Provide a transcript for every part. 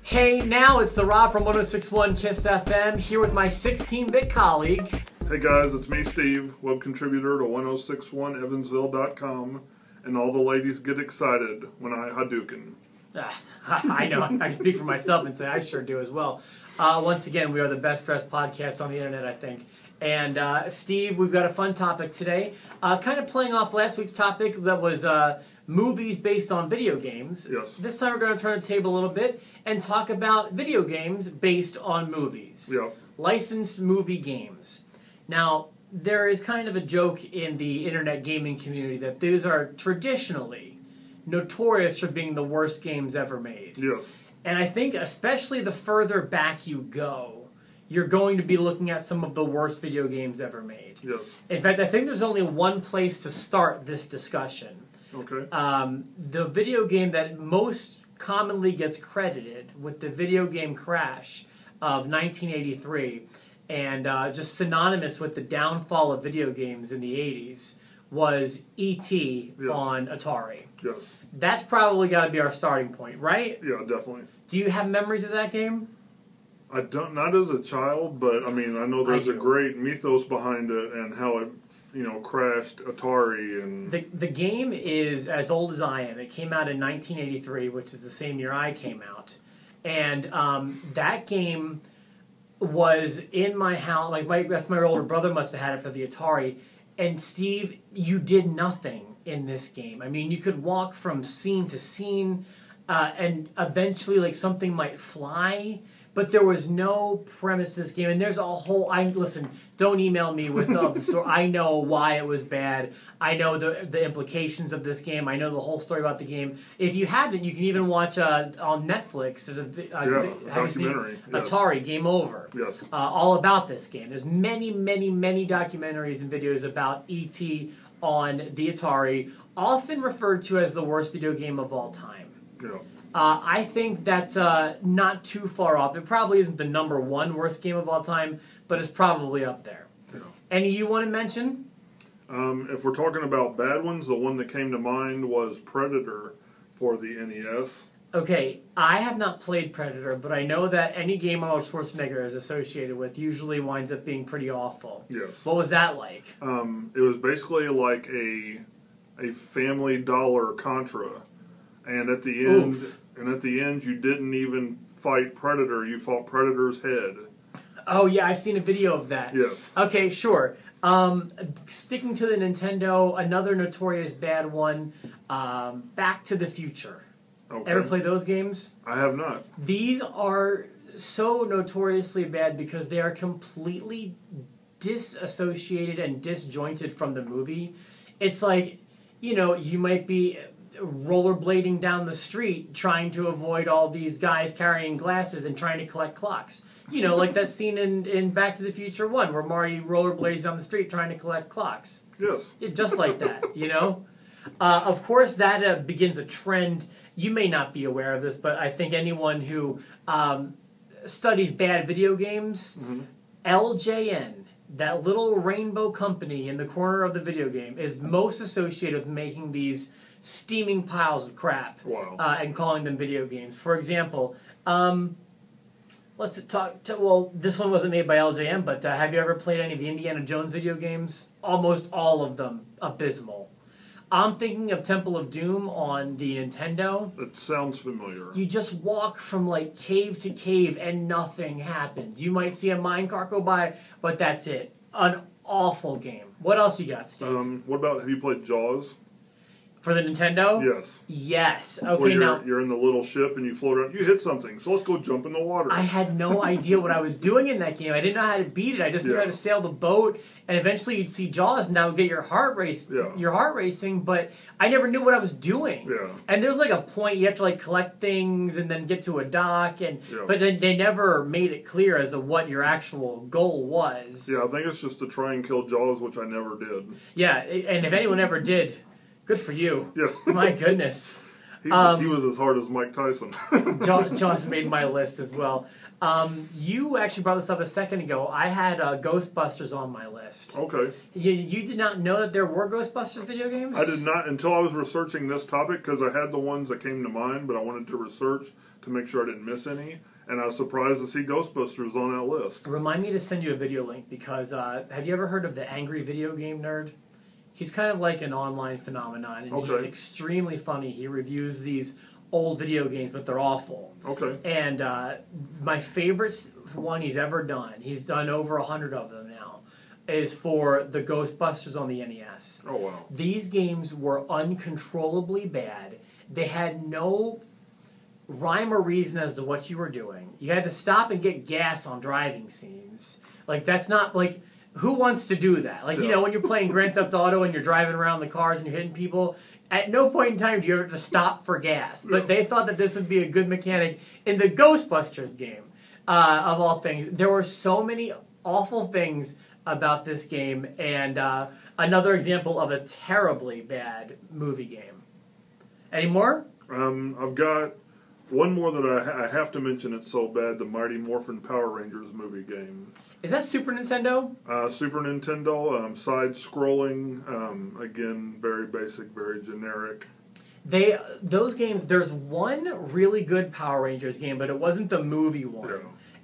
Hey, now it's the Rob from 106.1 KISS FM here with my 16-bit colleague. Hey guys, it's me, Steve, web contributor to 1061evansville.com, and all the ladies get excited when I Hadouken. I know, I can speak for myself and say I sure do as well. Once again, we are the best dressed podcast on the internet, I think. And Steve, we've got a fun topic today. Kind of playing off last week's topic that was movies based on video games. Yes. This time we're going to turn the table a little bit and talk about video games based on movies. Yep. Licensed movie games. Now, there is kind of a joke in the internet gaming community that these are traditionally notorious for being the worst games ever made. Yes. And I think especially the further back you go, you're going to be looking at some of the worst video games ever made. Yes. In fact, I think there's only one place to start this discussion. Okay. The video game that most commonly gets credited with the video game crash of 1983 and just synonymous with the downfall of video games in the 80s was E.T. Yes. on Atari. Yes. That's probably got to be our starting point, right? Yeah, definitely. Do you have memories of that game? I don't, not as a child, but I mean, I know there's a great mythos behind it and how it, crashed Atari and... The game is as old as I am. It came out in 1983, which is the same year I came out. And that game was in my house. That's my older brother must have had it for the Atari. And Steve, you did nothing in this game. I mean, you could walk from scene to scene, and eventually, something might fly. But there was no premise to this game, and there's a whole... Listen, don't email me with the story. I know why it was bad. I know the implications of this game. I know the whole story about the game. If you haven't, you can even watch on Netflix. There's a documentary. Yes. Atari Game Over. Yes. All about this game. There's many, many, many documentaries and videos about E.T. on the Atari, often referred to as the worst video game of all time. Yeah. I think that's not too far off. It probably isn't the number one worst game of all time, but it's probably up there. Yeah. Any you want to mention? If we're talking about bad ones, the one that came to mind was Predator for the NES. Okay, I have not played Predator, but I know that any game Arnold Schwarzenegger is associated with usually winds up being pretty awful. Yes. What was that like? It was basically like a Family Dollar Contra, and at the end... Oof. And at the end, you didn't even fight Predator. You fought Predator's head. Oh, yeah, I've seen a video of that. Yes. Okay, sure. Sticking to the Nintendo, another notorious bad one, Back to the Future. Okay. Ever play those games? I have not. These are so notoriously bad because they are completely disassociated and disjointed from the movie. It's like, you might be rollerblading down the street trying to avoid all these guys carrying glasses and trying to collect clocks. Like that scene in Back to the Future 1 where Marty rollerblades down the street trying to collect clocks. Yes. Just like that, Of course, that begins a trend. You may not be aware of this, but I think anyone who studies bad video games, LJN, that little rainbow company in the corner of the video game, is most associated with making these steaming piles of crap. Wow. And calling them video games. For example, let's talk. Well, this one wasn't made by LJN, but have you ever played any of the Indiana Jones video games? Almost all of them abysmal. I'm thinking of Temple of Doom on the Nintendo. It sounds familiar. You just walk from cave to cave and nothing happens. You might see a minecart go by, but that's it. An awful game. What else you got, Steve? What about, have you played Jaws? For the Nintendo? Yes. Yes. Okay, where now... You're in the little ship and you float around. You hit something, so let's go jump in the water. I had no idea what I was doing in that game. I didn't know how to beat it. I just knew how to sail the boat, and eventually you'd see Jaws and that would get your heart racing, but I never knew what I was doing. Yeah. And there's a point you have to collect things and then get to a dock, but then they never made it clear as to what your actual goal was. Yeah, I think it's just to try and kill Jaws, which I never did. Yeah, and if anyone ever did... Good for you. Yeah. My goodness. He was as hard as Mike Tyson. Jaws made my list as well. You actually brought this up a second ago. I had Ghostbusters on my list. Okay. You did not know that there were Ghostbusters video games? I did not until I was researching this topic because I had the ones that came to mind, but I wanted to research to make sure I didn't miss any. And I was surprised to see Ghostbusters on that list. Remind me to send you a video link because have you ever heard of the Angry Video Game Nerd? He's kind of like an online phenomenon, and he's extremely funny. He reviews these old video games, but they're awful. Okay. And my favorite one he's ever done, he's done over 100 of them now, is for the Ghostbusters on the NES. Oh, wow. These games were uncontrollably bad. They had no rhyme or reason as to what you were doing. You had to stop and get gas on driving scenes. Like, that's not, like, who wants to do that? Like, you know, when you're playing Grand Theft Auto and you're driving around the cars and you're hitting people, at no point in time do you ever have to stop for gas. But they thought that this would be a good mechanic in the Ghostbusters game, of all things. There were so many awful things about this game, and another example of a terribly bad movie game. Any more? I've got one more that I have to mention. It's so bad, the Mighty Morphin Power Rangers movie game. Is that Super Nintendo? Super Nintendo, side-scrolling, again, very basic, very generic. Those games, there's one really good Power Rangers game, but it wasn't the movie one. Yeah.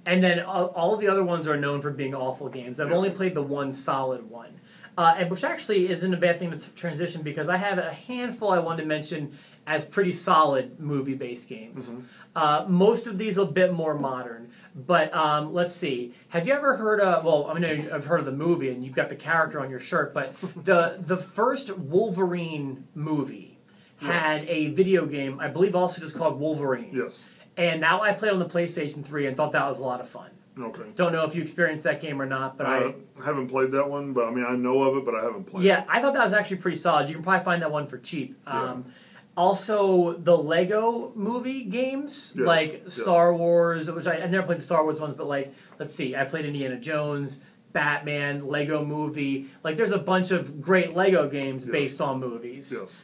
And then all of the other ones are known for being awful games. I've only played the one solid one. And which actually isn't a bad thing to transition because I have a handful I wanted to mention as pretty solid movie-based games. Mm-hmm. Most of these are a bit more modern. But let's see. Have you ever heard of, well, I mean, I've heard of the movie and you've got the character on your shirt, but the first Wolverine movie had a video game, I believe also just called Wolverine. Yes. And now I played on the PlayStation 3 and thought that was a lot of fun. Okay. Don't know if you experienced that game or not, but I haven't played that one, but I mean, I know of it, but I haven't played it. Yeah, I thought that was actually pretty solid. You can probably find that one for cheap. Also, the Lego movie games, like Star Wars, which I never played the Star Wars ones, but like, let's see, I played Indiana Jones, Batman, Lego movie. Like, there's a bunch of great Lego games based on movies. Yes.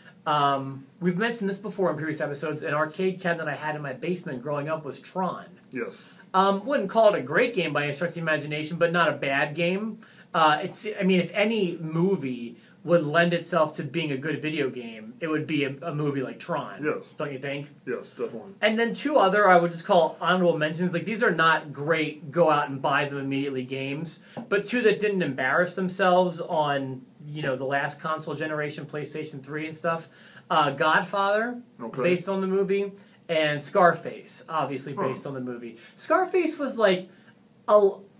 We've mentioned this before in previous episodes. An arcade cabinet I had in my basement growing up was Tron. Yes. Wouldn't call it a great game by any stretch of the imagination, but not a bad game. I mean, if any movie would lend itself to being a good video game, it would be a movie like Tron. Yes. Don't you think? Yes, definitely. And then two other, I would just call honorable mentions. Like, these are not great, go out and buy them immediately games, but two that didn't embarrass themselves on, you know, the last console generation, PlayStation 3 and stuff. Godfather, based on the movie, and Scarface, obviously based on the movie. Scarface was like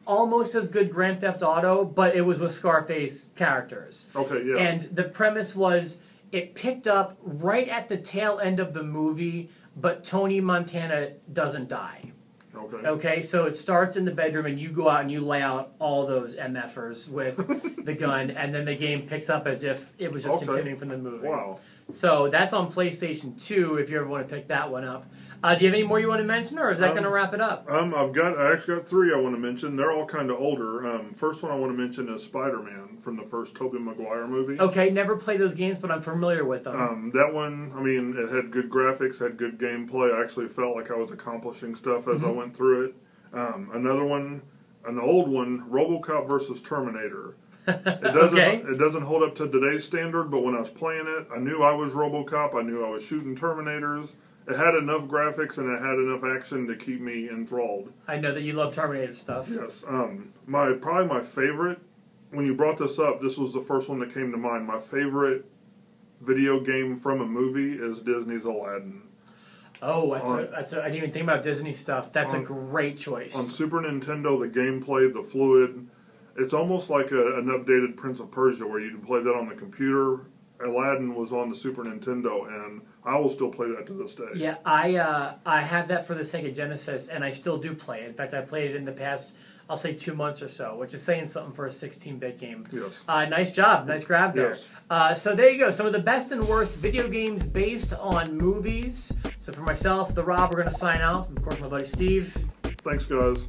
almost as good Grand Theft Auto, but it was with Scarface characters. Okay, yeah. And the premise was it picked up right at the tail end of the movie, but Tony Montana doesn't die. Okay. Okay, so it starts in the bedroom, and you go out and you lay out all those MFers with the gun, and then the game picks up as if it was just continuing from the movie. Wow. So that's on PlayStation 2 if you ever want to pick that one up. Do you have any more you want to mention, or is that going to wrap it up? I actually got three I want to mention. They're all kind of older. First one I want to mention is Spider-Man from the first Tobey Maguire movie. Okay, never played those games, but I'm familiar with them. That one, I mean, it had good graphics, had good gameplay. I actually felt like I was accomplishing stuff as I went through it. Another one, an old one, Robocop versus Terminator. It doesn't hold up to today's standard, but when I was playing it, I knew I was Robocop. I knew I was shooting Terminators. It had enough graphics and it had enough action to keep me enthralled. I know that you love Terminator stuff. Yes. Probably my favorite, when you brought this up, this was the first one that came to mind. My favorite video game from a movie is Disney's Aladdin. Oh, I didn't even think about Disney stuff. That's a great choice. On Super Nintendo, the gameplay, the fluid, it's almost like an updated Prince of Persia where you can play that on the computer. Aladdin was on the Super Nintendo, and I will still play that to this day. Yeah, I have that for the Sega Genesis, and I still do play it. In fact, I played it in the past, I'll say 2 months or so, which is saying something for a 16-bit game. Yes. Nice job. Nice grab there. Yes. So there you go. Some of the best and worst video games based on movies. So for myself, the Rob, we're going to sign out. Of course, my buddy Steve. Thanks, guys.